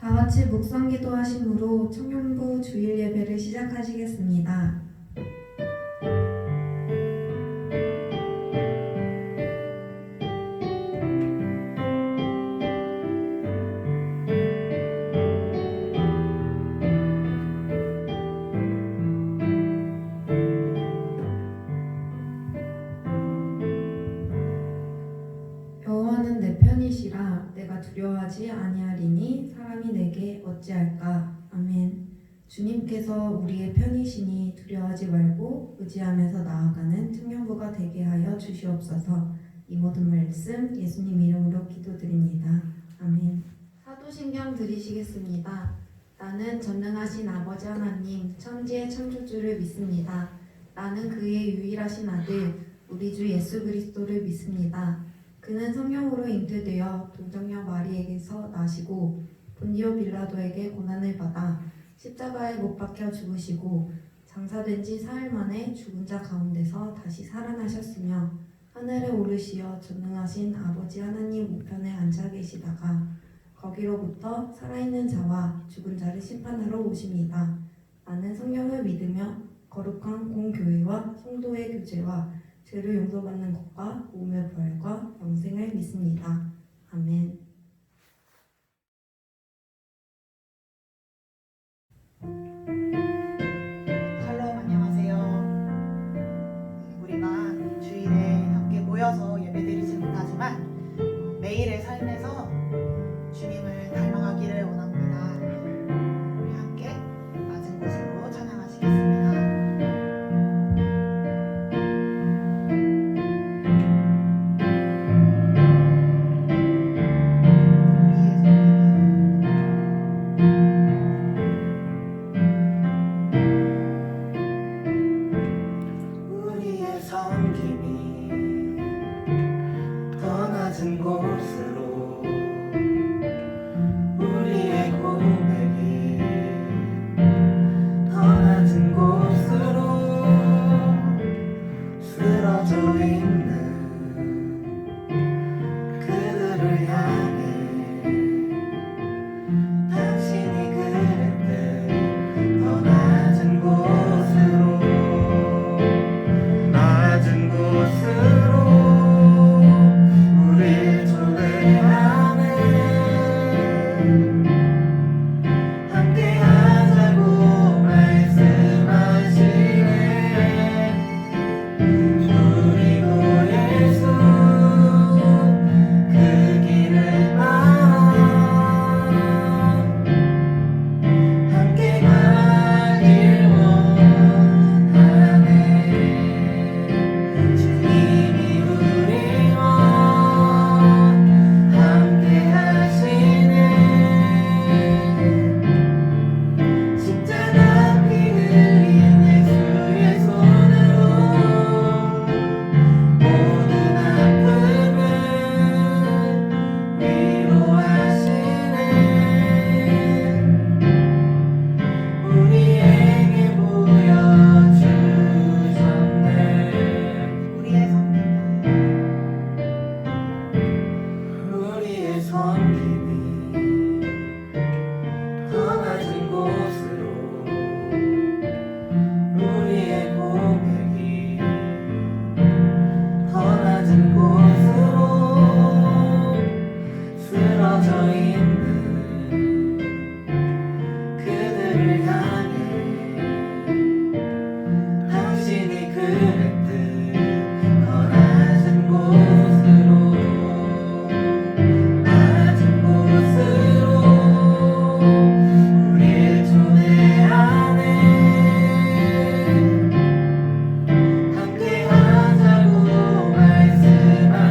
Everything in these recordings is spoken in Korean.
다 같이 묵상 기도하심으로 청년부 주일 예배를 시작하시겠습니다. 여호와는 내 편이시라. 내가 두려워하지 아니하리니 사람이 내게 어찌할까. 아멘. 주님께서 우리의 편이시니 두려워하지 말고 의지하면서 나아가는 청년부가 되게 하여 주시옵소서. 이 모든 말씀 예수님 이름으로 기도드립니다. 아멘. 사도신경 드리시겠습니다. 나는 전능하신 아버지 하나님 천지의 창조주를 믿습니다. 나는 그의 유일하신 아들 우리 주 예수 그리스도를 믿습니다. 그는 성령으로 잉태되어 동정녀 마리에게서 나시고 본디오 빌라도에게 고난을 받아 십자가에 못 박혀 죽으시고 장사된 지 사흘 만에 죽은 자 가운데서 다시 살아나셨으며 하늘에 오르시어 전능하신 아버지 하나님 우편에 앉아 계시다가 거기로부터 살아있는 자와 죽은 자를 심판하러 오십니다. 나는 성령을 믿으며 거룩한 공교회와 성도의 교제와 죄를 용서받는 것과 몸의 부활과 영생을 믿습니다. 아멘. 샬롬, 안녕하세요. 우리가 주일에 함께 모여서 예배드리지 못하지만 매일의 삶에서 주님을 닮아가기를 원합니다. 우리 함께 낮은 곳으로 찬양하시겠습니다. 우리의 섬김이 더 낮은 곳으로 우리의 고백이 더 낮은 곳으로 쓰러져 있는 그들을 향해 당신이 그랬대. 더 낮은 곳으로 낮은 곳으로 우릴 초대하네. 함께하자고 말씀하시네. 우리고 예수 그 길을 따라 함께 가길 원하네. 주님이 우리와 함께 하시네. 십자가 피 흘린 예수의 손으로 모든 아픔을 위로하시네. 우리에게 보여주셨네. 우리의 성김이 우리의 섬김이 더 낮은 곳으로 우리의 고백이 더 낮은 곳으로 쓰러져 있는 그들을 향해 당신이 그랬듯 더 낮은 곳으로 낮은 곳으로 우릴 초대하네. 함께하자고 말씀하시네.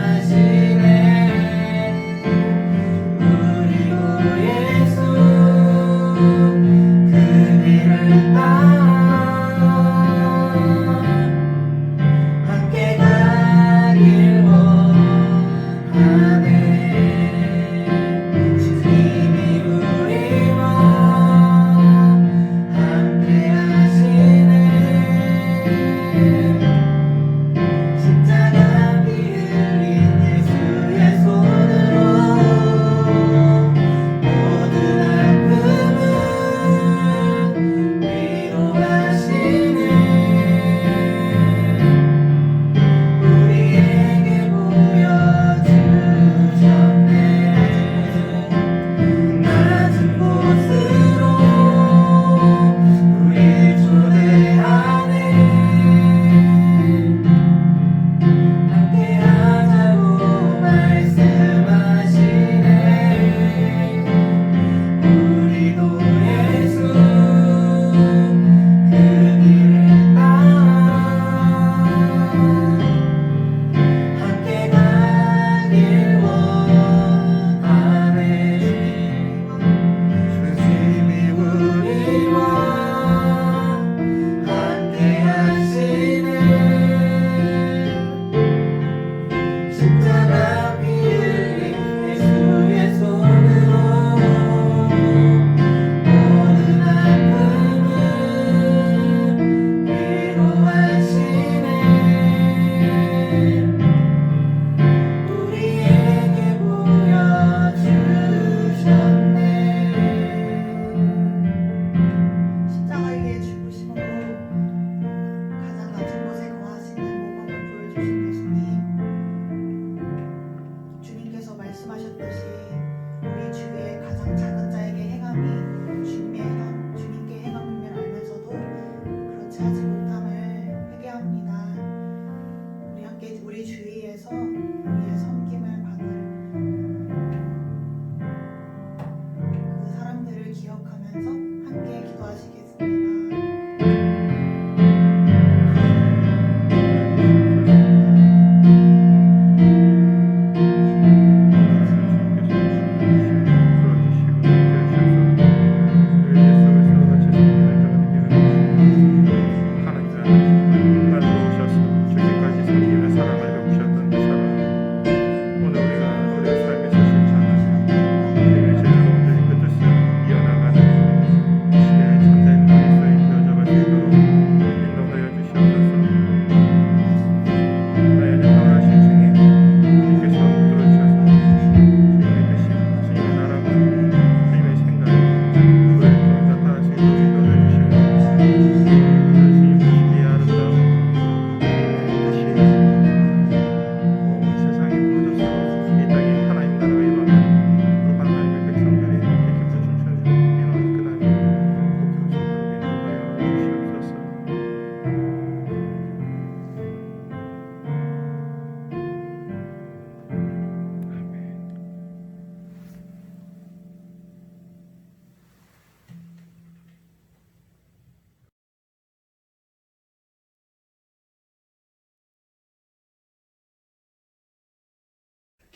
우리고 예수 그 길을 따라 함께 가길 원하네. 주님이 우리와 함께 하시네. 십자가 피 흘린 예수의 손으로 모든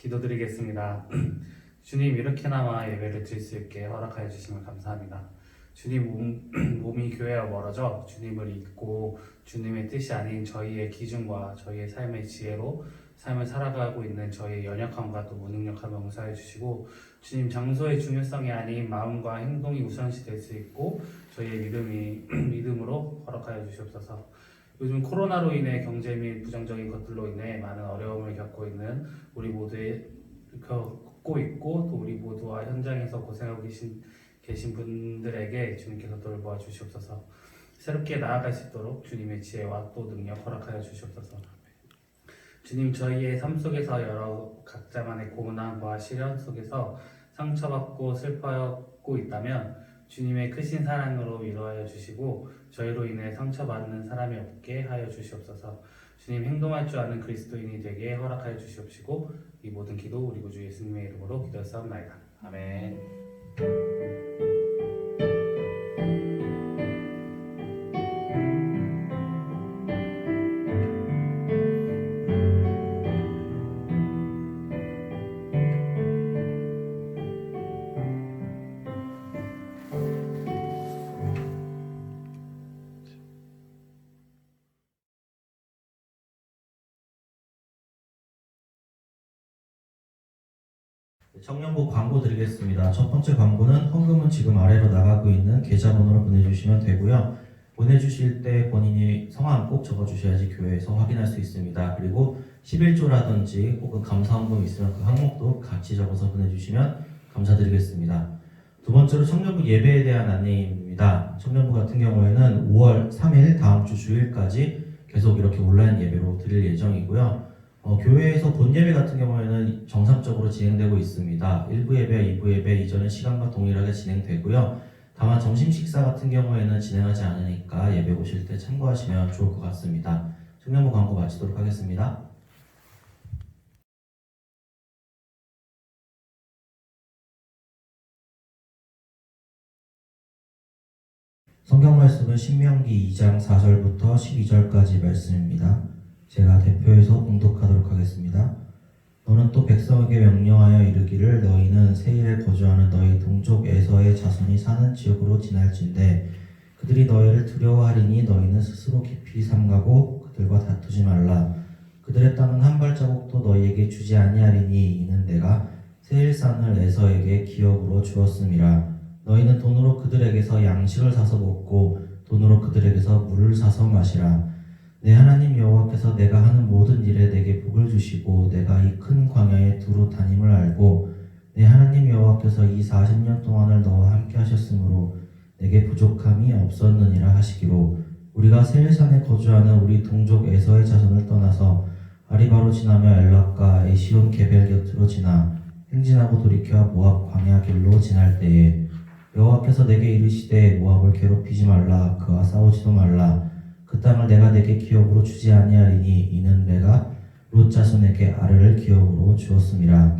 기도드리겠습니다. 주님, 이렇게나마 예배를 드릴 수 있게 허락하여 주심을 감사합니다. 주님 몸이 교회와 멀어져 주님을 잊고 주님의 뜻이 아닌 저희의 기준과 저희의 삶의 지혜로 삶을 살아가고 있는 저희의 연약함과 또 무능력함을 용서해 주시고, 주님 장소의 중요성이 아닌 마음과 행동이 우선시 될 수 있고 저희의 믿음으로 허락하여 주시옵소서. 요즘 코로나로 인해 경제 및 부정적인 것들로 인해 많은 어려움을 겪고 있는 우리 모두의 겪고 있고 또 우리 모두와 현장에서 고생하고 계신 분들에게 주님께서 돌보아 주시옵소서. 새롭게 나아갈 수 있도록 주님의 지혜와 또 능력 허락하여 주시옵소서. 주님, 저희의 삶 속에서 여러 각자만의 고난과 시련 속에서 상처받고 슬퍼하고 있다면 주님의 크신 사랑으로 위로하여 주시고 저희로 인해 상처받는 사람이 없게 하여 주시옵소서. 주님, 행동할 줄 아는 그리스도인이 되게 허락하여 주시옵시고 이 모든 기도 우리 구주 예수님의 이름으로 기도하옵나이다. 아멘. 청년부 광고 드리겠습니다. 첫 번째 광고는 헌금은 지금 아래로 나가고 있는 계좌번호로 보내주시면 되고요. 보내주실 때 본인이 성함 꼭 적어주셔야지 교회에서 확인할 수 있습니다. 그리고 11조라든지 혹은 감사헌금 있으면 그 항목도 같이 적어서 보내주시면 감사드리겠습니다. 두 번째로 청년부 예배에 대한 안내입니다. 청년부 같은 경우에는 5월 3일 다음 주 주일까지 계속 이렇게 온라인 예배로 드릴 예정이고요. 교회에서 본 예배 같은 경우에는 정상적으로 진행되고 있습니다. 1부 예배와 2부 예배 이전의 시간과 동일하게 진행되고요. 다만 점심 식사 같은 경우에는 진행하지 않으니까 예배 오실 때 참고하시면 좋을 것 같습니다. 청년부 광고 마치도록 하겠습니다. 성경 말씀은 신명기 2장 4절부터 12절까지 말씀입니다. 제가 대표해서 봉독하도록 하겠습니다. 너는 또 백성에게 명령하여 이르기를 너희는 세일에 거주하는 너희 동족 에서의 자손이 사는 지역으로 지날진대 그들이 너희를 두려워하리니 너희는 스스로 깊이 삼가고 그들과 다투지 말라. 그들의 땅은 한 발자국도 너희에게 주지 아니하리니 이는 내가 세일산을 에서에게 기업으로 주었음이라. 너희는 돈으로 그들에게서 양식을 사서 먹고 돈으로 그들에게서 물을 사서 마시라. 내 하나님 여호와께서 내가 하는 모든 일에 내게 복을 주시고 내가 이 큰 광야에 두루 다님을 알고 내 하나님 여호와께서 이 40년 동안을 너와 함께 하셨으므로 내게 부족함이 없었느니라 하시기로 우리가 세일산에 거주하는 우리 동족 에서의 자손을 떠나서 아리바로 지나며 엘락과 에시온 게벨 곁으로 지나 행진하고 돌이켜 모압 광야 길로 지날 때에 여호와께서 내게 이르시되 모압을 괴롭히지 말라 그와 싸우지도 말라 그 땅을 내가 내게 기업으로 주지 아니하리니 이는 내가 롯 자손에게 아르를 기업으로 주었음이라.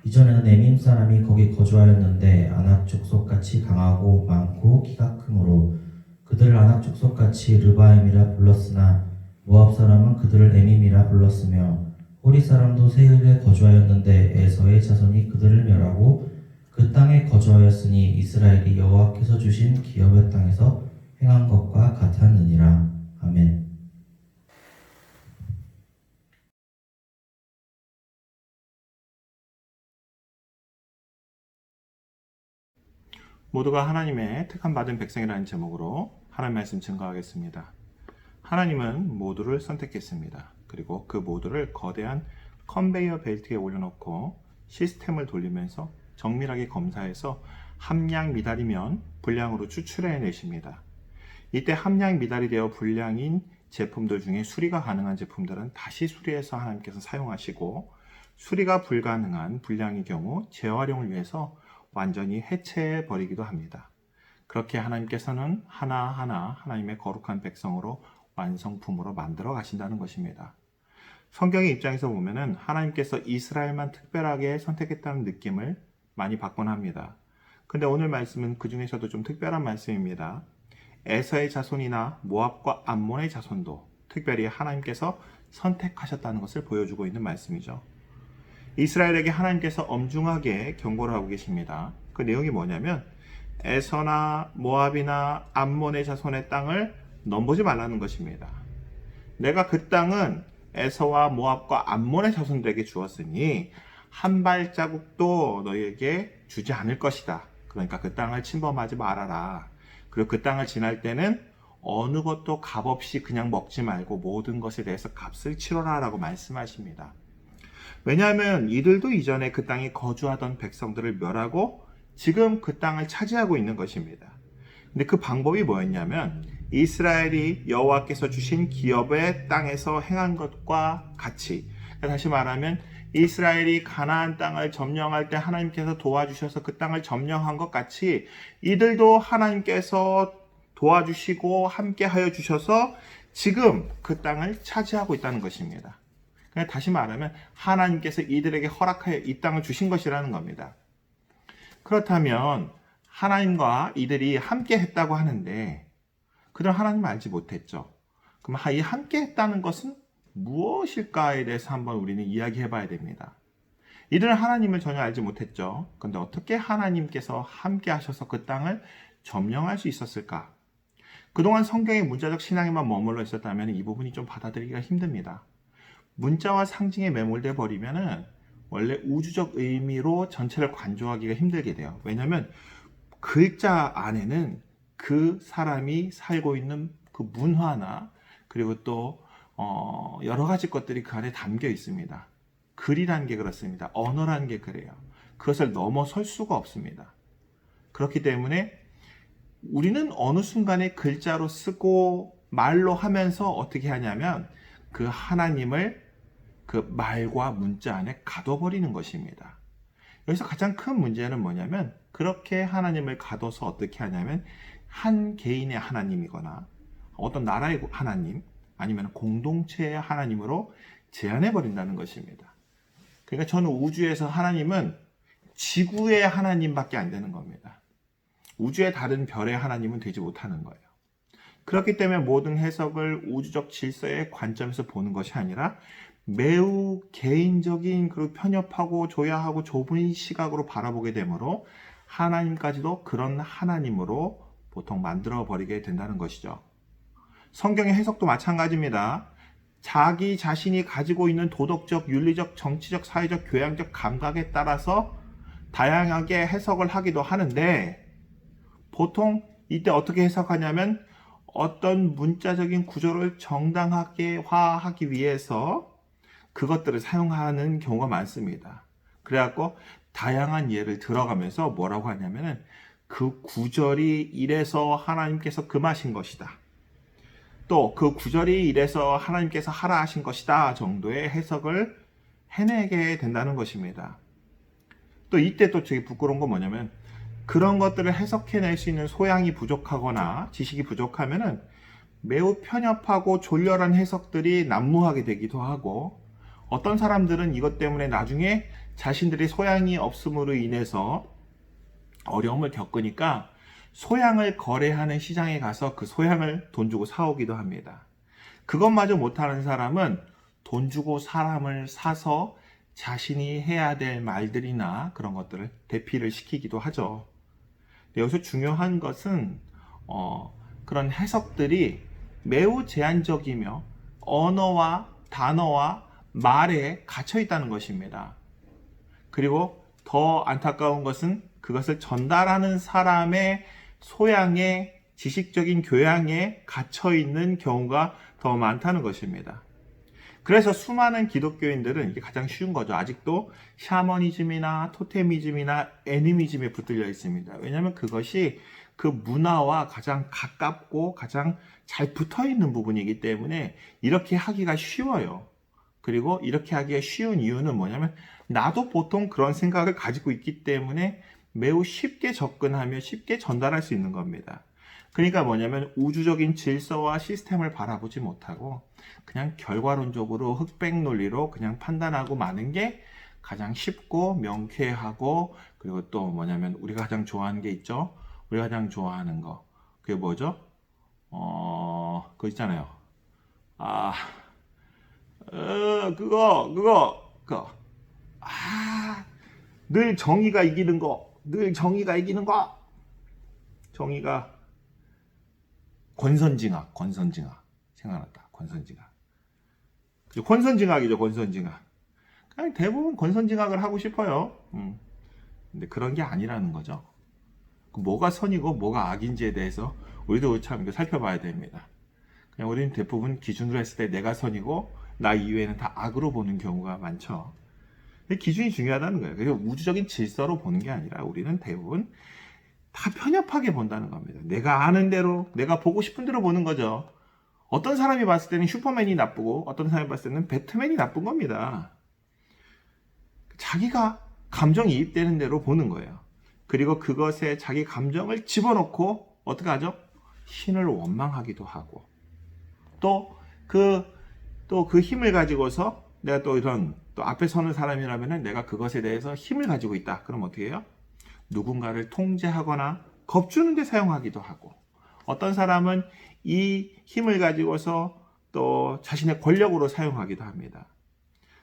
이전에는 에밈 사람이 거기 거주하였는데 아낙 족속같이 강하고 많고 키가 크므로 그들을 아낙 족속같이 르바임이라 불렀으나 모압 사람은 그들을 에밈이라 불렀으며 호리 사람도 세일에 거주하였는데 에서의 자손이 그들을 멸하고 그 땅에 거주하였으니 이스라엘이 여호와께서 주신 기업의 땅에서 행한 것과 같았느니라. 아멘. 모두가 하나님의 택함받은 백성이라는 제목으로 하나님 말씀 증거하겠습니다. 하나님은 모두를 선택했습니다. 그리고 그 모두를 거대한 컨베이어 벨트에 올려놓고 시스템을 돌리면서 정밀하게 검사해서 함량 미달이면 불량으로 추출해 내십니다. 이때 함량 미달이 되어 불량인 제품들 중에 수리가 가능한 제품들은 다시 수리해서 하나님께서 사용하시고 수리가 불가능한 불량의 경우 재활용을 위해서 완전히 해체해 버리기도 합니다. 그렇게 하나님께서는 하나하나 하나님의 거룩한 백성으로 완성품으로 만들어 가신다는 것입니다. 성경의 입장에서 보면은 하나님께서 이스라엘만 특별하게 선택했다는 느낌을 많이 받곤 합니다. 근데 오늘 말씀은 그 중에서도 좀 특별한 말씀입니다. 에서의 자손이나 모압과 암몬의 자손도 특별히 하나님께서 선택하셨다는 것을 보여주고 있는 말씀이죠. 이스라엘에게 하나님께서 엄중하게 경고를 하고 계십니다. 그 내용이 뭐냐면 에서나 모압이나 암몬의 자손의 땅을 넘보지 말라는 것입니다. 내가 그 땅은 에서와 모압과 암몬의 자손들에게 주었으니 한 발자국도 너희에게 주지 않을 것이다. 그러니까 그 땅을 침범하지 말아라. 그리고 그 땅을 지날 때는 어느 것도 값없이 그냥 먹지 말고 모든 것에 대해서 값을 치러라 라고 말씀하십니다. 왜냐하면 이들도 이전에 그 땅에 거주하던 백성들을 멸하고 지금 그 땅을 차지하고 있는 것입니다. 근데 그 방법이 뭐였냐면 이스라엘이 여호와께서 주신 기업의 땅에서 행한 것과 같이, 다시 말하면 이스라엘이 가나안 땅을 점령할 때 하나님께서 도와주셔서 그 땅을 점령한 것 같이 이들도 하나님께서 도와주시고 함께하여 주셔서 지금 그 땅을 차지하고 있다는 것입니다. 다시 말하면 하나님께서 이들에게 허락하여 이 땅을 주신 것이라는 겁니다. 그렇다면 하나님과 이들이 함께 했다고 하는데 그들 하나님을 알지 못했죠. 그럼 이 함께 했다는 것은 무엇일까에 대해서 한번 우리는 이야기해 봐야 됩니다. 이들은 하나님을 전혀 알지 못했죠. 그런데 어떻게 하나님께서 함께 하셔서 그 땅을 점령할 수 있었을까? 그동안 성경의 문자적 신앙에만 머물러 있었다면 이 부분이 좀 받아들이기가 힘듭니다. 문자와 상징에 매몰돼 버리면은 원래 우주적 의미로 전체를 관조하기가 힘들게 돼요. 왜냐하면 글자 안에는 그 사람이 살고 있는 그 문화나 그리고 또 여러 가지 것들이 그 안에 담겨 있습니다. 글이라는 게 그렇습니다. 언어라는 게 그래요. 그것을 넘어설 수가 없습니다. 그렇기 때문에 우리는 어느 순간에 글자로 쓰고 말로 하면서 어떻게 하냐면 그 하나님을 그 말과 문자 안에 가둬버리는 것입니다. 여기서 가장 큰 문제는 뭐냐면 그렇게 하나님을 가둬서 어떻게 하냐면 한 개인의 하나님이거나 어떤 나라의 하나님 아니면 공동체의 하나님으로 제한해 버린다는 것입니다. 그러니까 저는 우주에서 하나님은 지구의 하나님밖에 안 되는 겁니다. 우주의 다른 별의 하나님은 되지 못하는 거예요. 그렇기 때문에 모든 해석을 우주적 질서의 관점에서 보는 것이 아니라 매우 개인적인 그리고 편협하고 조야하고 좁은 시각으로 바라보게 되므로 하나님까지도 그런 하나님으로 보통 만들어 버리게 된다는 것이죠. 성경의 해석도 마찬가지입니다. 자기 자신이 가지고 있는 도덕적, 윤리적, 정치적, 사회적, 교양적 감각에 따라서 다양하게 해석을 하기도 하는데 보통 이때 어떻게 해석하냐면 어떤 문자적인 구조를 정당하게 위해서 그것들을 사용하는 경우가 많습니다. 그래갖고 다양한 예를 들어가면서 뭐라고 하냐면은 그 구절이 이래서 하나님께서 금하신 것이다. 또 그 구절이 이래서 하나님께서 하라 하신 것이다 정도의 해석을 해내게 된다는 것입니다. 또 이때 또 되게 부끄러운 건 뭐냐면 그런 것들을 해석해낼 수 있는 소양이 부족하거나 지식이 부족하면은 매우 편협하고 졸렬한 해석들이 난무하게 되기도 하고 어떤 사람들은 이것 때문에 나중에 자신들이 소양이 없음으로 인해서 어려움을 겪으니까 소양을 거래하는 시장에 가서 그 소양을 돈 주고 사오기도 합니다. 그것마저 못하는 사람은 돈 주고 사람을 사서 자신이 해야 될 말들이나 그런 것들을 대피를 시키기도 하죠. 여기서 중요한 것은 그런 해석들이 매우 제한적이며 언어와 단어와 말에 갇혀 있다는 것입니다. 그리고 더 안타까운 것은 그것을 전달하는 사람의 소양에 지식적인 교양에 갇혀 있는 경우가 더 많다는 것입니다. 그래서 수많은 기독교인들은 이게 가장 쉬운 거죠. 아직도 샤머니즘이나 토테미즘이나 애니미즘에 붙들려 있습니다. 왜냐하면 그것이 그 문화와 가장 가깝고 가장 잘 붙어 있는 부분이기 때문에 이렇게 하기가 쉬워요. 그리고 이렇게 하기가 쉬운 이유는 뭐냐면 나도 보통 그런 생각을 가지고 있기 때문에 매우 쉽게 접근하며 쉽게 전달할 수 있는 겁니다. 그러니까 뭐냐면 우주적인 질서와 시스템을 바라보지 못하고 그냥 결과론적으로 흑백 논리로 그냥 판단하고 마는 게 가장 쉽고 명쾌하고 그리고 또 뭐냐면 우리가 가장 좋아하는 게 있죠. 우리가 가장 좋아하는 거 그게 뭐죠? 그거 있잖아요. 그거 늘 정의가 이기는 거, 늘 정의가 이기는 거. 정의가 권선징악 생각났다. 권선징악. 권선징악이죠, 권선징악. 그냥 대부분 권선징악을 하고 싶어요. 근데 그런 게 아니라는 거죠. 뭐가 선이고 뭐가 악인지에 대해서 우리도 참 이거 살펴봐야 됩니다. 그냥 우리는 대부분 기준으로 했을 때 내가 선이고 나 이외에는 다 악으로 보는 경우가 많죠. 근데 기준이 중요하다는 거예요. 그래서 우주적인 질서로 보는 게 아니라 우리는 대부분 다 편협하게 본다는 겁니다. 내가 아는 대로, 내가 보고 싶은 대로 보는 거죠. 어떤 사람이 봤을 때는 슈퍼맨이 나쁘고 어떤 사람이 봤을 때는 배트맨이 나쁜 겁니다. 자기가 감정이입되는 대로 보는 거예요. 그리고 그것에 자기 감정을 집어넣고 어떻게 하죠? 신을 원망하기도 하고 또 그 힘을 가지고서 내가 또 이런 또 앞에 서는 사람이라면 내가 그것에 대해서 힘을 가지고 있다. 그럼 어떻게 해요? 누군가를 통제하거나 겁주는 데 사용하기도 하고 어떤 사람은 이 힘을 가지고서 또 자신의 권력으로 사용하기도 합니다.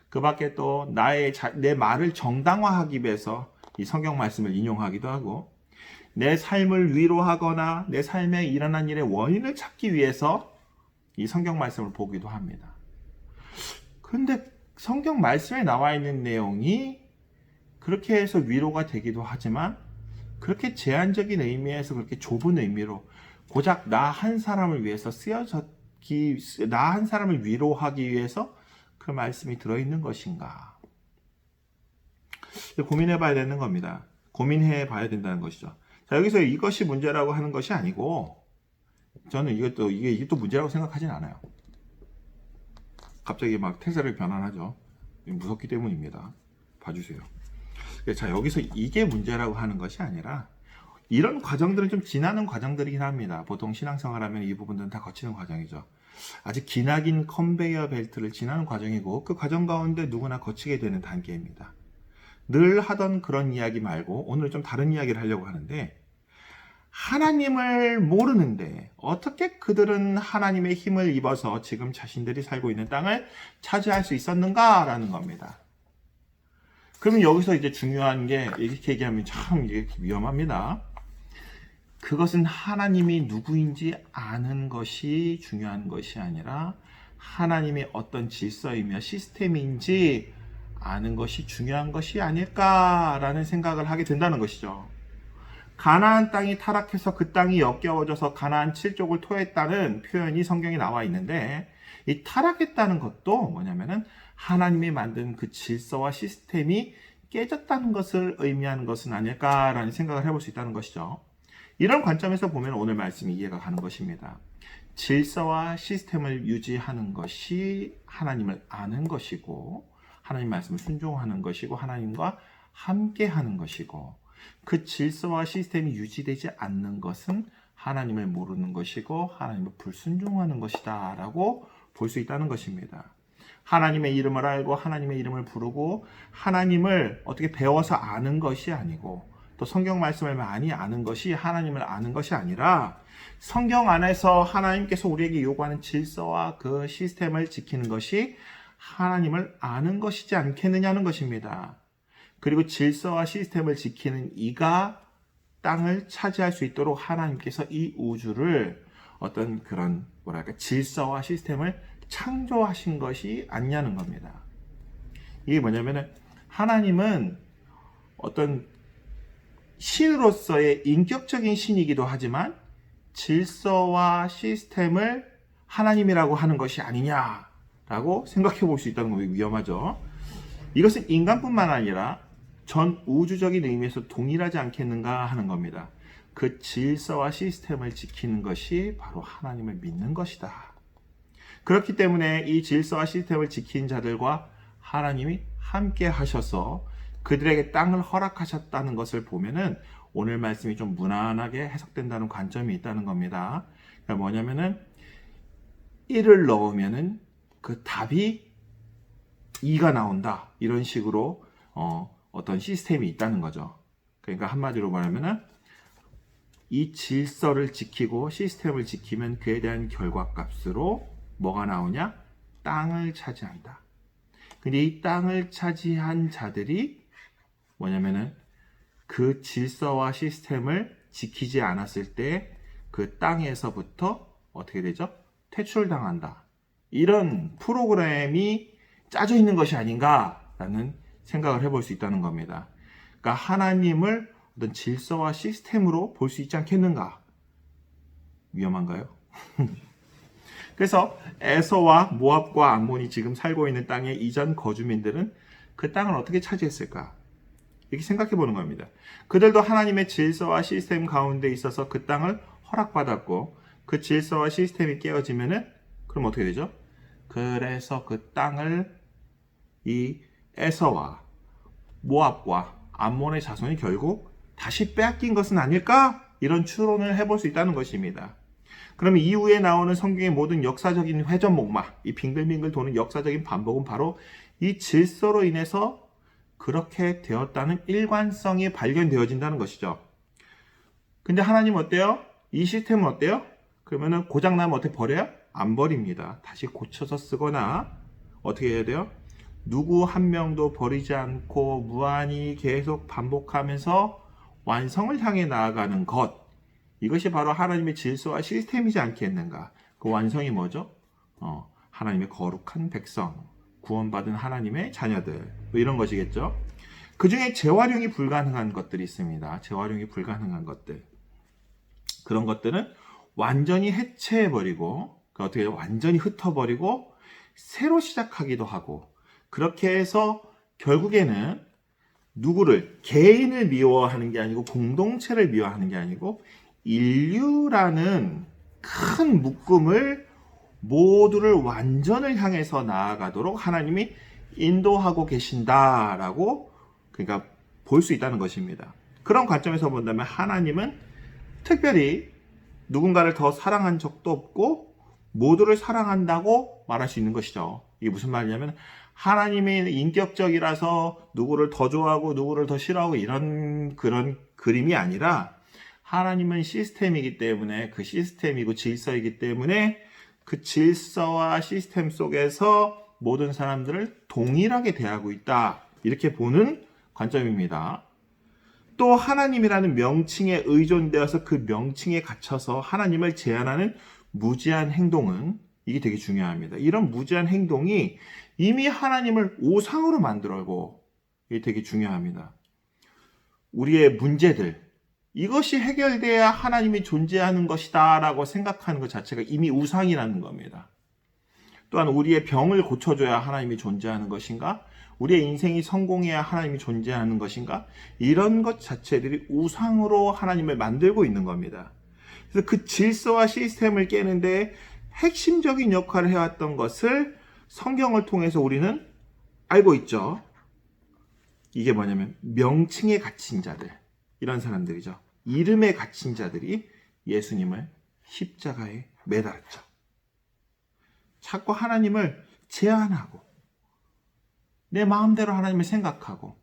그 밖에 또 내 말을 정당화하기 위해서 이 성경 말씀을 인용하기도 하고 내 삶을 위로하거나 내 삶에 일어난 일의 원인을 찾기 위해서 이 성경 말씀을 보기도 합니다. 그런데 성경 말씀에 나와 있는 내용이 그렇게 해서 위로가 되기도 하지만 그렇게 제한적인 의미에서 그렇게 좁은 의미로 고작 나 한 사람을 위해서 나 한 사람을 위로하기 위해서 그 말씀이 들어있는 것인가? 고민해 봐야 되는 겁니다. 고민해 봐야 된다는 것이죠. 자, 여기서 이것이 문제라고 하는 것이 아니고 저는 이게 또 문제라고 생각하진 않아요. 갑자기 막 태세를 변환하죠. 무섭기 때문입니다. 봐주세요. 자, 여기서 이게 문제라고 하는 것이 아니라 이런 과정들은 좀 지나는 과정들이긴 합니다. 보통 신앙생활하면 이 부분들은 다 거치는 과정이죠. 아주 기나긴 컨베이어 벨트를 지나는 과정이고 그 과정 가운데 누구나 거치게 되는 단계입니다. 늘 하던 그런 이야기 말고 오늘 좀 다른 이야기를 하려고 하는데 하나님을 모르는데 어떻게 그들은 하나님의 힘을 입어서 지금 자신들이 살고 있는 땅을 차지할 수 있었는가라는 겁니다. 그러면 여기서 이제 중요한 게 이렇게 얘기하면 참 이게 위험합니다. 그것은 하나님이 누구인지 아는 것이 중요한 것이 아니라 하나님이 어떤 질서이며 시스템인지 아는 것이 중요한 것이 아닐까라는 생각을 하게 된다는 것이죠. 가나안 땅이 타락해서 그 땅이 역겨워져서 가나안 7족을 토했다는 표현이 성경에 나와 있는데 이 타락했다는 것도 뭐냐면은 하나님이 만든 그 질서와 시스템이 깨졌다는 것을 의미하는 것은 아닐까라는 생각을 해볼 수 있다는 것이죠. 이런 관점에서 보면 오늘 말씀이 이해가 가는 것입니다. 질서와 시스템을 유지하는 것이 하나님을 아는 것이고 하나님 말씀을 순종하는 것이고 하나님과 함께하는 것이고 그 질서와 시스템이 유지되지 않는 것은 하나님을 모르는 것이고 하나님을 불순종하는 것이다 라고 볼 수 있다는 것입니다. 하나님의 이름을 알고 하나님의 이름을 부르고 하나님을 어떻게 배워서 아는 것이 아니고 또 성경 말씀을 많이 아는 것이 하나님을 아는 것이 아니라 성경 안에서 하나님께서 우리에게 요구하는 질서와 그 시스템을 지키는 것이 하나님을 아는 것이지 않겠느냐는 것입니다. 그리고 질서와 시스템을 지키는 이가 땅을 차지할 수 있도록 하나님께서 이 우주를 어떤 그런 질서와 시스템을 창조하신 것이 아니냐는 겁니다. 이게 뭐냐면은 하나님은 어떤 신으로서의 인격적인 신이기도 하지만 질서와 시스템을 하나님이라고 하는 것이 아니냐라고 생각해 볼 수 있다는 것이 위험하죠. 이것은 인간뿐만 아니라 전 우주적인 의미에서 동일하지 않겠는가 하는 겁니다. 그 질서와 시스템을 지키는 것이 바로 하나님을 믿는 것이다. 그렇기 때문에 이 질서와 시스템을 지킨 자들과 하나님이 함께 하셔서 그들에게 땅을 허락하셨다는 것을 보면은 오늘 말씀이 좀 무난하게 해석된다는 관점이 있다는 겁니다. 그러니까 뭐냐면은 1을 넣으면은 그 답이 2가 나온다. 이런 식으로 어떤 시스템이 있다는 거죠. 그러니까 한마디로 말하면은 이 질서를 지키고 시스템을 지키면 그에 대한 결과값으로 뭐가 나오냐? 땅을 차지한다. 근데 이 땅을 차지한 자들이 뭐냐면은 그 질서와 시스템을 지키지 않았을 때 그 땅에서부터 어떻게 되죠? 퇴출당한다. 이런 프로그램이 짜져 있는 것이 아닌가라는 생각을 해볼 수 있다는 겁니다. 그러니까 하나님을 어떤 질서와 시스템으로 볼 수 있지 않겠는가? 위험한가요? 그래서 에서와 모압과 암몬이 지금 살고 있는 땅의 이전 거주민들은 그 땅을 어떻게 차지했을까? 이렇게 생각해 보는 겁니다. 그들도 하나님의 질서와 시스템 가운데 있어서 그 땅을 허락받았고 그 질서와 시스템이 깨어지면은 그럼 어떻게 되죠? 그래서 그 땅을 이 에서와 모압과 암몬의 자손이 결국 다시 빼앗긴 것은 아닐까? 이런 추론을 해볼 수 있다는 것입니다. 그럼 이후에 나오는 성경의 모든 역사적인 회전목마, 이 빙글빙글 도는 역사적인 반복은 바로 이 질서로 인해서 그렇게 되었다는 일관성이 발견되어진다는 것이죠. 근데 하나님 어때요? 이 시스템은 어때요? 그러면은 고장나면 어떻게 버려요? 안 버립니다. 다시 고쳐서 쓰거나 어떻게 해야 돼요? 누구 한 명도 버리지 않고 무한히 계속 반복하면서 완성을 향해 나아가는 것. 이것이 바로 하나님의 질서와 시스템이지 않겠는가? 그 완성이 뭐죠? 하나님의 거룩한 백성, 구원받은 하나님의 자녀들, 뭐 이런 것이겠죠. 그 중에 재활용이 불가능한 것들이 있습니다. 재활용이 불가능한 것들. 그런 것들은 완전히 해체해버리고, 어떻게 해요? 완전히 흩어버리고, 새로 시작하기도 하고, 그렇게 해서 결국에는 누구를, 개인을 미워하는 게 아니고, 공동체를 미워하는 게 아니고, 인류라는 큰 묶음을 모두를 완전을 향해서 나아가도록 하나님이 인도하고 계신다라고 그러니까 볼 수 있다는 것입니다. 그런 관점에서 본다면 하나님은 특별히 누군가를 더 사랑한 적도 없고 모두를 사랑한다고 말할 수 있는 것이죠. 이게 무슨 말이냐면 하나님이 인격적이라서 누구를 더 좋아하고 누구를 더 싫어하고 이런 그런 그림이 아니라 하나님은 시스템이기 때문에 그 시스템이고 질서이기 때문에 그 질서와 시스템 속에서 모든 사람들을 동일하게 대하고 있다. 이렇게 보는 관점입니다. 또 하나님이라는 명칭에 의존되어서 그 명칭에 갇혀서 하나님을 제한하는 무지한 행동은 이게 되게 중요합니다. 이런 무지한 행동이 이미 하나님을 우상으로 만들고 이게 되게 중요합니다. 우리의 문제들 이것이 해결돼야 하나님이 존재하는 것이다 라고 생각하는 것 자체가 이미 우상이라는 겁니다. 또한 우리의 병을 고쳐줘야 하나님이 존재하는 것인가? 우리의 인생이 성공해야 하나님이 존재하는 것인가? 이런 것 자체들이 우상으로 하나님을 만들고 있는 겁니다. 그래서 그 질서와 시스템을 깨는데 핵심적인 역할을 해왔던 것을 성경을 통해서 우리는 알고 있죠. 이게 뭐냐면 명칭에 갇힌 자들, 이런 사람들이죠. 이름에 갇힌 자들이 예수님을 십자가에 매달았죠. 자꾸 하나님을 제한하고 내 마음대로 하나님을 생각하고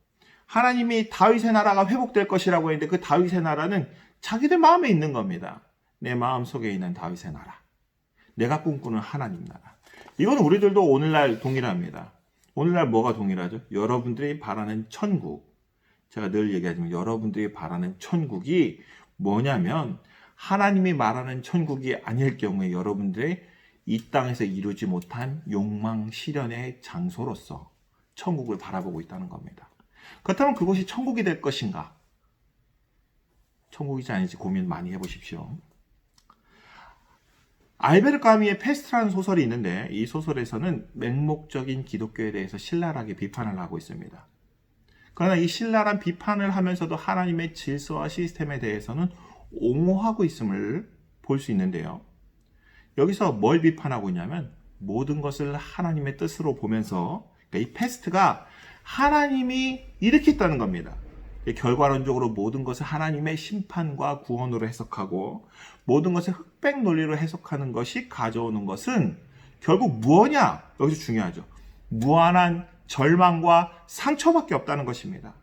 하나님이 다윗의 나라가 회복될 것이라고 했는데 그 다윗의 나라는 자기들 마음에 있는 겁니다. 내 마음 속에 있는 다윗의 나라, 내가 꿈꾸는 하나님 나라. 이건 우리들도 오늘날 동일합니다. 오늘날 뭐가 동일하죠? 여러분들이 바라는 천국. 제가 늘 얘기하지만 여러분들이 바라는 천국이 뭐냐면 하나님이 말하는 천국이 아닐 경우에 여러분들의 이 땅에서 이루지 못한 욕망 실현의 장소로서 천국을 바라보고 있다는 겁니다. 그렇다면 그곳이 천국이 될 것인가? 천국이지 아닌지 고민 많이 해보십시오. 알베르 까뮈의 페스트라는 소설이 있는데 이 소설에서는 맹목적인 기독교에 대해서 신랄하게 비판을 하고 있습니다. 그러나 이 신랄한 비판을 하면서도 하나님의 질서와 시스템에 대해서는 옹호하고 있음을 볼 수 있는데요. 여기서 뭘 비판하고 있냐면 모든 것을 하나님의 뜻으로 보면서 그러니까 이 패스트가 하나님이 이렇게 했다는 겁니다. 결과론적으로 모든 것을 하나님의 심판과 구원으로 해석하고 모든 것을 흑백 논리로 해석하는 것이 가져오는 것은 결국 무엇이냐? 여기서 중요하죠. 무한한 절망과 상처밖에 없다는 것입니다.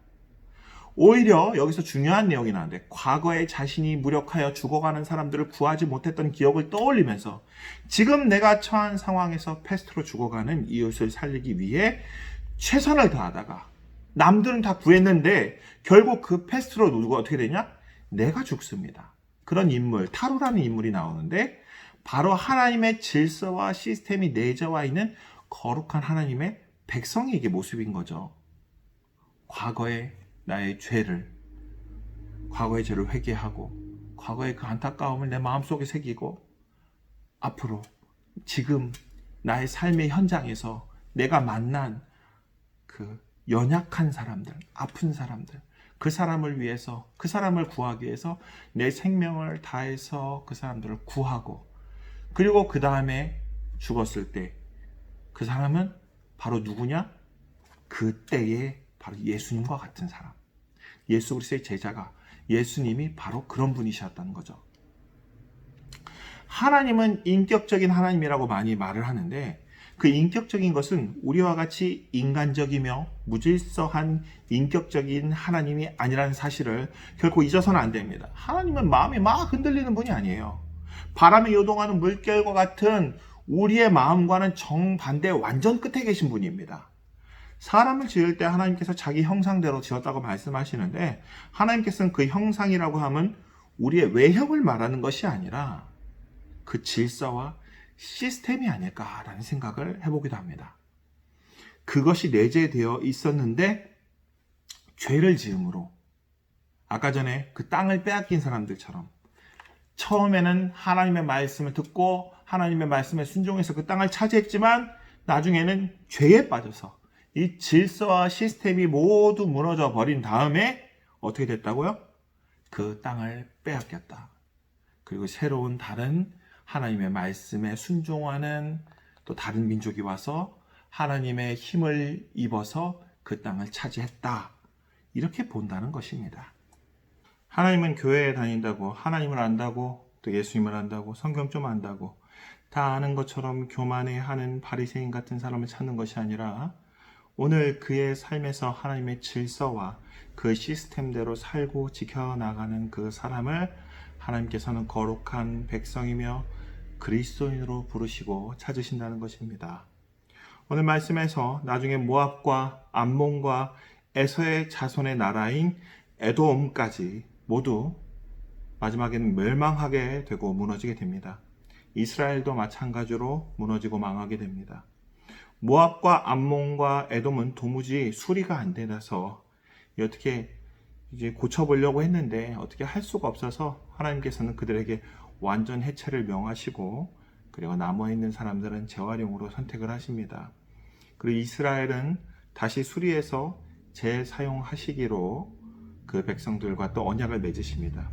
오히려 여기서 중요한 내용이 나오는데 과거에 자신이 무력하여 죽어가는 사람들을 구하지 못했던 기억을 떠올리면서 지금 내가 처한 상황에서 패스트로 죽어가는 이웃을 살리기 위해 최선을 다하다가 남들은 다 구했는데 결국 그 패스트로 누가 어떻게 되냐? 내가 죽습니다. 그런 인물, 타로라는 인물이 나오는데 바로 하나님의 질서와 시스템이 내재와 있는 거룩한 하나님의 백성의 이게 모습인 거죠. 과거의 나의 죄를, 과거의 죄를 회개하고 과거의 그 안타까움을 내 마음속에 새기고 앞으로 지금 나의 삶의 현장에서 내가 만난 그 연약한 사람들, 아픈 사람들, 그 사람을 위해서, 그 사람을 구하기 위해서 내 생명을 다해서 그 사람들을 구하고, 그리고 그 다음에 죽었을 때 그 사람은 바로 누구냐? 그때의 바로 예수님과 같은 사람. 예수 그리스도의 제자가 예수님이 바로 그런 분이셨다는 거죠. 하나님은 인격적인 하나님이라고 많이 말을 하는데 그 인격적인 것은 우리와 같이 인간적이며 무질서한 인격적인 하나님이 아니라는 사실을 결코 잊어서는 안 됩니다. 하나님은 마음이 막 흔들리는 분이 아니에요. 바람에 요동하는 물결과 같은 우리의 마음과는 정반대 완전 끝에 계신 분입니다. 사람을 지을 때 하나님께서 자기 형상대로 지었다고 말씀하시는데 하나님께서는 그 형상이라고 하면 우리의 외형을 말하는 것이 아니라 그 질서와 시스템이 아닐까라는 생각을 해보기도 합니다. 그것이 내재되어 있었는데 죄를 지음으로 아까 전에 그 땅을 빼앗긴 사람들처럼 처음에는 하나님의 말씀을 듣고 하나님의 말씀에 순종해서 그 땅을 차지했지만 나중에는 죄에 빠져서 이 질서와 시스템이 모두 무너져 버린 다음에 어떻게 됐다고요? 그 땅을 빼앗겼다. 그리고 새로운 다른 하나님의 말씀에 순종하는 또 다른 민족이 와서 하나님의 힘을 입어서 그 땅을 차지했다. 이렇게 본다는 것입니다. 하나님은 교회에 다닌다고, 하나님을 안다고, 또 예수님을 안다고, 성경 좀 안다고 다 아는 것처럼 교만해하는 바리새인 같은 사람을 찾는 것이 아니라 오늘 그의 삶에서 하나님의 질서와 그 시스템대로 살고 지켜나가는 그 사람을 하나님께서는 거룩한 백성이며 그리스도인으로 부르시고 찾으신다는 것입니다. 오늘 말씀에서 나중에 모압과 암몬과 에서의 자손의 나라인 에돔까지 모두 마지막에는 멸망하게 되고 무너지게 됩니다. 이스라엘도 마찬가지로 무너지고 망하게 됩니다. 모압과 암몬과 에돔은 도무지 수리가 안 되어서 어떻게 이제 고쳐보려고 했는데 어떻게 할 수가 없어서 하나님께서는 그들에게 완전 해체를 명하시고 그리고 남아있는 사람들은 재활용으로 선택을 하십니다. 그리고 이스라엘은 다시 수리해서 재사용하시기로 그 백성들과 또 언약을 맺으십니다.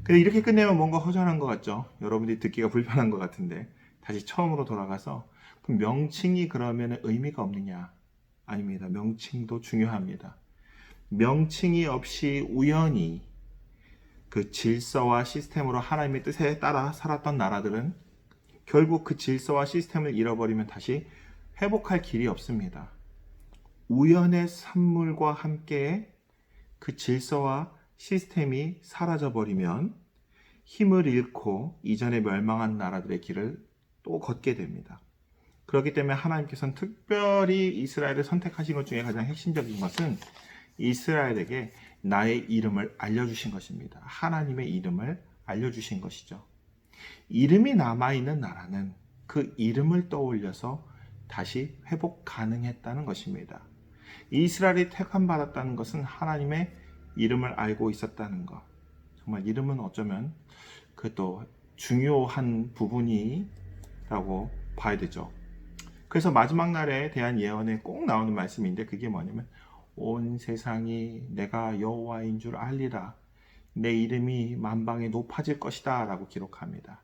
근데 이렇게 끝내면 뭔가 허전한 것 같죠? 여러분들이 듣기가 불편한 것 같은데 다시 처음으로 돌아가서 그럼 명칭이 그러면 의미가 없느냐? 아닙니다. 명칭도 중요합니다. 명칭이 없이 우연히 그 질서와 시스템으로 하나님의 뜻에 따라 살았던 나라들은 결국 그 질서와 시스템을 잃어버리면 다시 회복할 길이 없습니다. 우연의 산물과 함께 그 질서와 시스템이 사라져버리면 힘을 잃고 이전에 멸망한 나라들의 길을 또 걷게 됩니다. 그렇기 때문에 하나님께서는 특별히 이스라엘을 선택하신 것 중에 가장 핵심적인 것은 이스라엘에게 나의 이름을 알려주신 것입니다. 하나님의 이름을 알려주신 것이죠. 이름이 남아있는 나라는 그 이름을 떠올려서 다시 회복 가능했다는 것입니다. 이스라엘이 택함받았다는 것은 하나님의 이름을 알고 있었다는 것. 정말 이름은 어쩌면 그것도 중요한 부분이라고 봐야 되죠. 그래서 마지막 날에 대한 예언에 꼭 나오는 말씀인데 그게 뭐냐면 온 세상이 내가 여호와인 줄 알리라. 내 이름이 만방에 높아질 것이다 라고 기록합니다.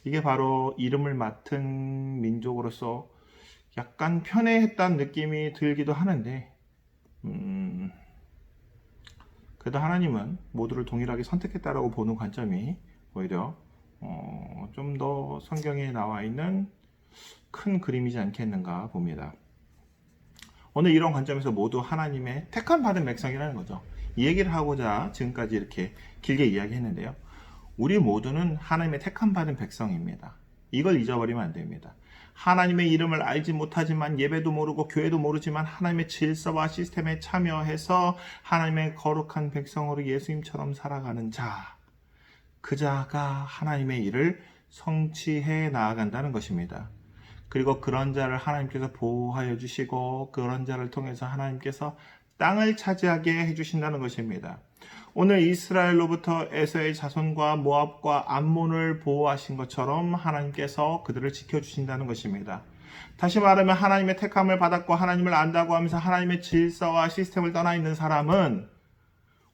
이게 바로 이름을 맡은 민족으로서 약간 편애했다는 느낌이 들기도 하는데 그래도 하나님은 모두를 동일하게 선택했다라고 보는 관점이 오히려 좀 더 성경에 나와 있는 큰 그림이지 않겠는가 봅니다. 오늘 이런 관점에서 모두 하나님의 택함 받은 백성이라는 거죠. 이 얘기를 하고자 지금까지 이렇게 길게 이야기했는데요. 우리 모두는 하나님의 택함 받은 백성입니다. 이걸 잊어버리면 안 됩니다. 하나님의 이름을 알지 못하지만 예배도 모르고 교회도 모르지만 하나님의 질서와 시스템에 참여해서 하나님의 거룩한 백성으로 예수님처럼 살아가는 자, 그 자가 하나님의 일을 성취해 나아간다는 것입니다. 그리고 그런 자를 하나님께서 보호하여 주시고 그런 자를 통해서 하나님께서 땅을 차지하게 해주신다는 것입니다. 오늘 이스라엘로부터 에서의 자손과 모압과 암몬을 보호하신 것처럼 하나님께서 그들을 지켜주신다는 것입니다. 다시 말하면 하나님의 택함을 받았고 하나님을 안다고 하면서 하나님의 질서와 시스템을 떠나 있는 사람은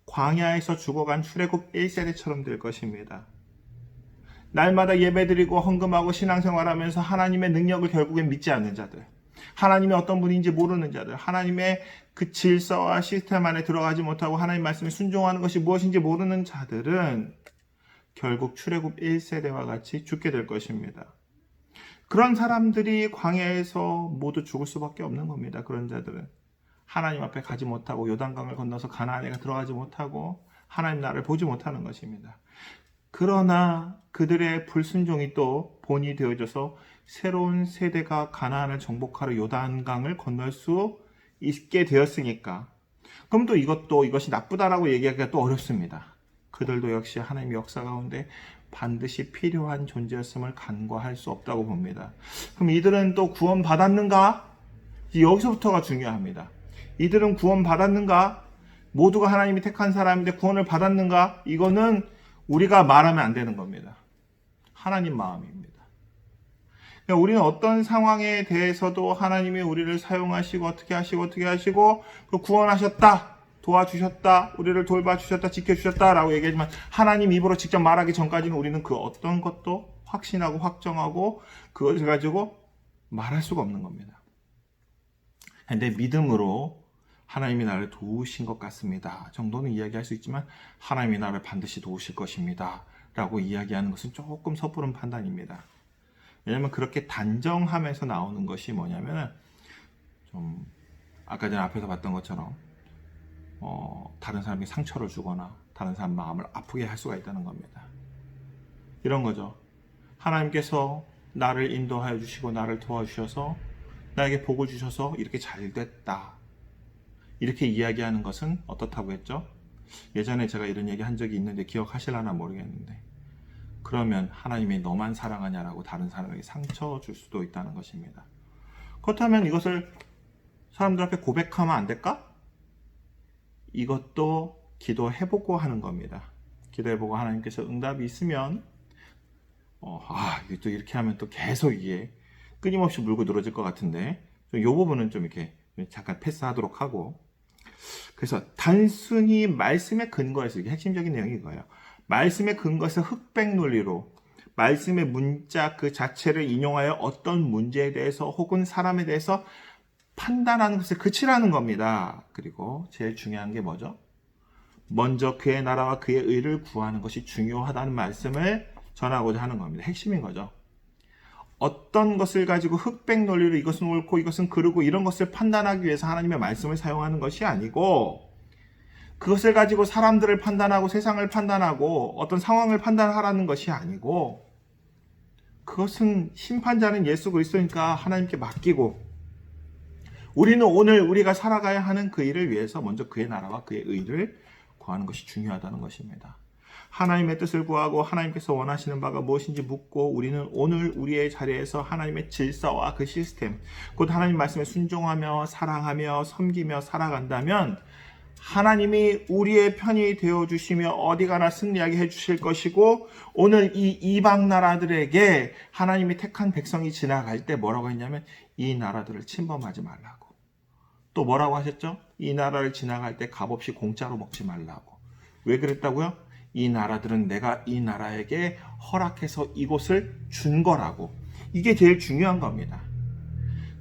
광야에서 죽어간 출애굽 1세대처럼 될 것입니다. 날마다 예배드리고 헌금하고 신앙생활하면서 하나님의 능력을 결국엔 믿지 않는 자들, 하나님이 어떤 분인지 모르는 자들, 하나님의 그 질서와 시스템 안에 들어가지 못하고 하나님 말씀에 순종하는 것이 무엇인지 모르는 자들은 결국 출애굽 1세대와 같이 죽게 될 것입니다. 그런 사람들이 광야에서 모두 죽을 수밖에 없는 겁니다. 그런 자들은 하나님 앞에 가지 못하고 요단강을 건너서 가나안에 들어가지 못하고 하나님 나라를 보지 못하는 것입니다. 그러나 그들의 불순종이 또 본이 되어져서 새로운 세대가 가나안을 정복하러 요단강을 건널 수 있게 되었으니까, 그럼 또 이것이 나쁘다라고 얘기하기가 또 어렵습니다. 그들도 역시 하나님의 역사 가운데 반드시 필요한 존재였음을 간과할 수 없다고 봅니다. 그럼 이들은 또 구원 받았는가? 여기서부터가 중요합니다. 이들은 구원 받았는가? 모두가 하나님이 택한 사람인데 구원을 받았는가? 이거는 우리가 말하면 안 되는 겁니다. 하나님 마음입니다. 그러니까 우리는 어떤 상황에 대해서도 하나님이 우리를 사용하시고 어떻게 하시고 구원하셨다, 도와주셨다, 우리를 돌봐주셨다, 지켜주셨다 라고 얘기하지만 하나님 입으로 직접 말하기 전까지는 우리는 그 어떤 것도 확신하고 확정하고 그것을 가지고 말할 수가 없는 겁니다. 근데 믿음으로 하나님이 나를 도우신 것 같습니다 정도는 이야기할 수 있지만 하나님이 나를 반드시 도우실 것입니다 라고 이야기하는 것은 조금 섣부른 판단입니다. 왜냐하면 그렇게 단정하면서 나오는 것이 뭐냐면 좀 아까 전에 앞에서 봤던 것처럼 다른 사람이 상처를 주거나 다른 사람 마음을 아프게 할 수가 있다는 겁니다. 이런 거죠. 하나님께서 나를 인도하여 주시고 나를 도와주셔서 나에게 복을 주셔서 이렇게 잘 됐다, 이렇게 이야기하는 것은 어떻다고 했죠? 예전에 제가 이런 얘기 한 적이 있는데 기억하실라나 모르겠는데, 그러면 하나님이 너만 사랑하냐라고 다른 사람에게 상처 줄 수도 있다는 것입니다. 그렇다면 이것을 사람들 앞에 고백하면 안 될까? 이것도 기도해보고 하는 겁니다. 기도해보고 하나님께서 응답이 있으면 이게 또 이렇게 하면 또 계속 이게 끊임없이 물고 늘어질 것 같은데 이 부분은 좀 이렇게 잠깐 패스하도록 하고, 그래서 단순히 말씀에 근거해서, 이게 핵심적인 내용이 이거예요. 말씀에 근거해서 흑백 논리로 말씀의 문자 그 자체를 인용하여 어떤 문제에 대해서 혹은 사람에 대해서 판단하는 것에 그치라는 겁니다. 그리고 제일 중요한 게 뭐죠? 먼저 그의 나라와 그의 의를 구하는 것이 중요하다는 말씀을 전하고자 하는 겁니다. 핵심인 거죠. 어떤 것을 가지고 흑백 논리로 이것은 옳고 이것은 그르고 이런 것을 판단하기 위해서 하나님의 말씀을 사용하는 것이 아니고, 그것을 가지고 사람들을 판단하고 세상을 판단하고 어떤 상황을 판단하라는 것이 아니고, 그것은 심판자는 예수 그리스도니까 하나님께 맡기고, 우리는 오늘 우리가 살아가야 하는 그 일을 위해서 먼저 그의 나라와 그의 의를 구하는 것이 중요하다는 것입니다. 하나님의 뜻을 구하고 하나님께서 원하시는 바가 무엇인지 묻고, 우리는 오늘 우리의 자리에서 하나님의 질서와 그 시스템, 곧 하나님 말씀에 순종하며 사랑하며 섬기며 살아간다면 하나님이 우리의 편이 되어주시며 어디 가나 승리하게 해주실 것이고, 오늘 이 이방 나라들에게 하나님이 택한 백성이 지나갈 때 뭐라고 했냐면 이 나라들을 침범하지 말라고. 또 뭐라고 하셨죠? 이 나라를 지나갈 때 값없이 공짜로 먹지 말라고. 왜 그랬다고요? 이 나라들은 내가 이 나라에게 허락해서 이곳을 준 거라고. 이게 제일 중요한 겁니다.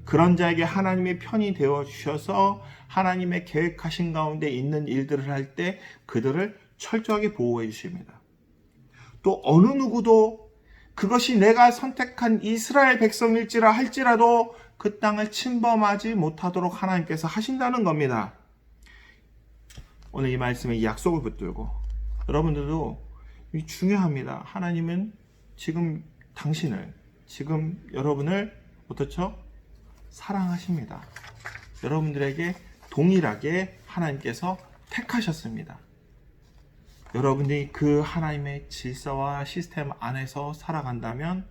그런 자에게 하나님의 편이 되어주셔서 하나님의 계획하신 가운데 있는 일들을 할 때 그들을 철저하게 보호해 주십니다. 또 어느 누구도 그것이 내가 선택한 이스라엘 백성일지라 할지라도 그 땅을 침범하지 못하도록 하나님께서 하신다는 겁니다. 오늘 이 말씀에 이 약속을 붙들고 여러분들도 중요합니다. 하나님은 지금 당신을, 지금 여러분을 어떻죠? 사랑하십니다. 여러분들에게 동일하게 하나님께서 택하셨습니다. 여러분들이 그 하나님의 질서와 시스템 안에서 살아간다면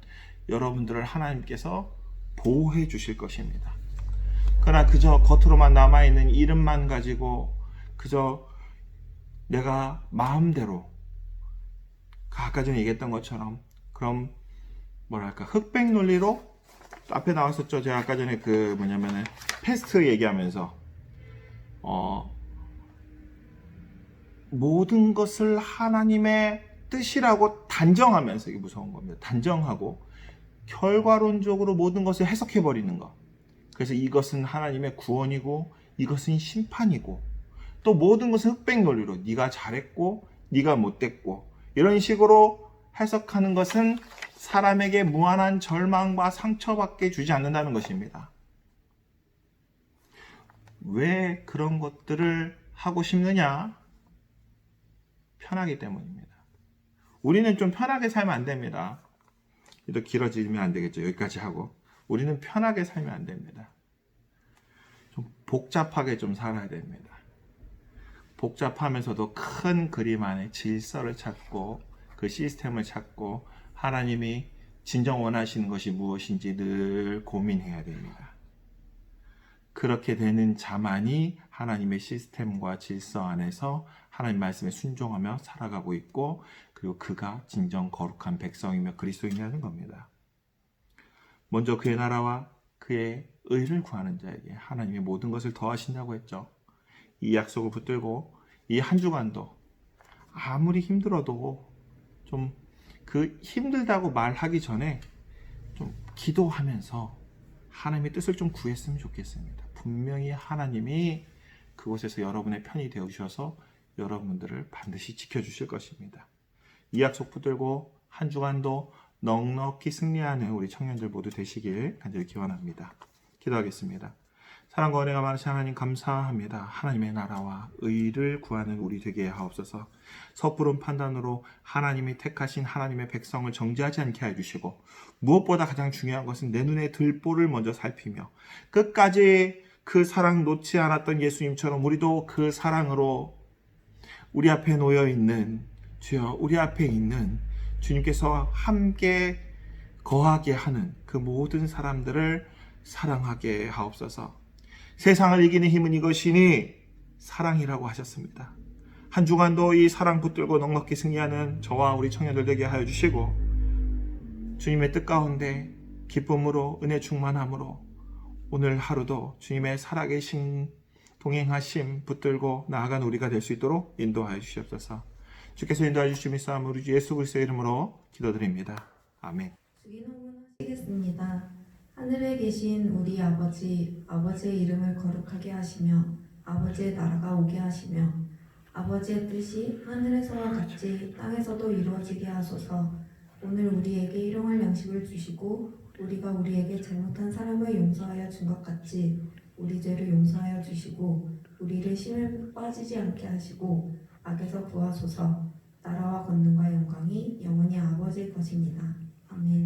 여러분들을 하나님께서 보호해 주실 것입니다. 그러나 그저 겉으로만 남아있는 이름만 가지고 그저 내가 마음대로 아까 전에 얘기했던 것처럼 그럼 뭐랄까 흑백 논리로 앞에 나왔었죠. 제가 아까 전에 패스트 얘기하면서 모든 것을 하나님의 뜻이라고 단정하면서, 이게 무서운 겁니다. 단정하고 결과론적으로 모든 것을 해석해 버리는 것. 그래서 이것은 하나님의 구원이고 이것은 심판이고 또 모든 것은 흑백 논리로 네가 잘했고 네가 못됐고 이런 식으로 해석하는 것은 사람에게 무한한 절망과 상처밖에 주지 않는다는 것입니다. 왜 그런 것들을 하고 싶느냐? 편하기 때문입니다. 우리는 좀 편하게 살면 안 됩니다. 이렇게 길어지면 안 되겠죠. 여기까지 하고. 우리는 편하게 살면 안 됩니다. 좀 복잡하게 좀 살아야 됩니다. 복잡하면서도 큰 그림 안에 질서를 찾고 그 시스템을 찾고 하나님이 진정 원하시는 것이 무엇인지 늘 고민해야 됩니다. 그렇게 되는 자만이 하나님의 시스템과 질서 안에서 하나님 말씀에 순종하며 살아가고 있고 그리고 그가 진정 거룩한 백성이며 그리스도인이라는 겁니다. 먼저 그의 나라와 그의 의를 구하는 자에게 하나님이 모든 것을 더하신다고 했죠. 이 약속을 붙들고 이 한 주간도 아무리 힘들어도 좀 그 힘들다고 말하기 전에 좀 기도하면서 하나님의 뜻을 좀 구했으면 좋겠습니다. 분명히 하나님이 그곳에서 여러분의 편이 되어주셔서 여러분들을 반드시 지켜주실 것입니다. 이 약속 붙들고 한 주간도 넉넉히 승리하는 우리 청년들 모두 되시길 간절히 기원합니다. 기도하겠습니다. 사랑과 은혜가 많으신 하나님 감사합니다. 하나님의 나라와 의를 구하는 우리 되게 하옵소서. 섣부른 판단으로 하나님이 택하신 하나님의 백성을 정죄하지 않게 해주시고 무엇보다 가장 중요한 것은 내 눈에 들보를 먼저 살피며 끝까지 그 사랑 놓지 않았던 예수님처럼 우리도 그 사랑으로 우리 앞에 놓여있는 주여 우리 앞에 있는 주님께서 함께 거하게 하는 그 모든 사람들을 사랑하게 하옵소서. 세상을 이기는 힘은 이것이니 사랑이라고 하셨습니다. 한 주간도 이 사랑 붙들고 넉넉히 승리하는 저와 우리 청년들 되게 하여 주시고 주님의 뜻 가운데 기쁨으로 은혜 충만함으로 오늘 하루도 주님의 살아계신 동행하심 붙들고 나아간 우리가 될 수 있도록 인도하여 주시옵소서. 주께서 인도하여 주시며 싸움 우리 주 예수 그리스도의 이름으로 기도드립니다. 아멘. 주기도문 하시겠습니다. 하늘에 계신 우리 아버지, 아버지의 이름을 거룩하게 하시며 아버지의 나라가 오게 하시며 아버지의 뜻이 하늘에서와 같이 땅에서도 이루어지게 하소서. 오늘 우리에게 일용할 양식을 주시고 우리가 우리에게 잘못한 사람을 용서하여 준 것 같이 우리 죄를 용서하여 주시고 우리를 시험에 빠지지 않게 하시고 악에서 구하소서. 나라와 권능과 영광이 영원히 아버지의 것입니다. 아멘.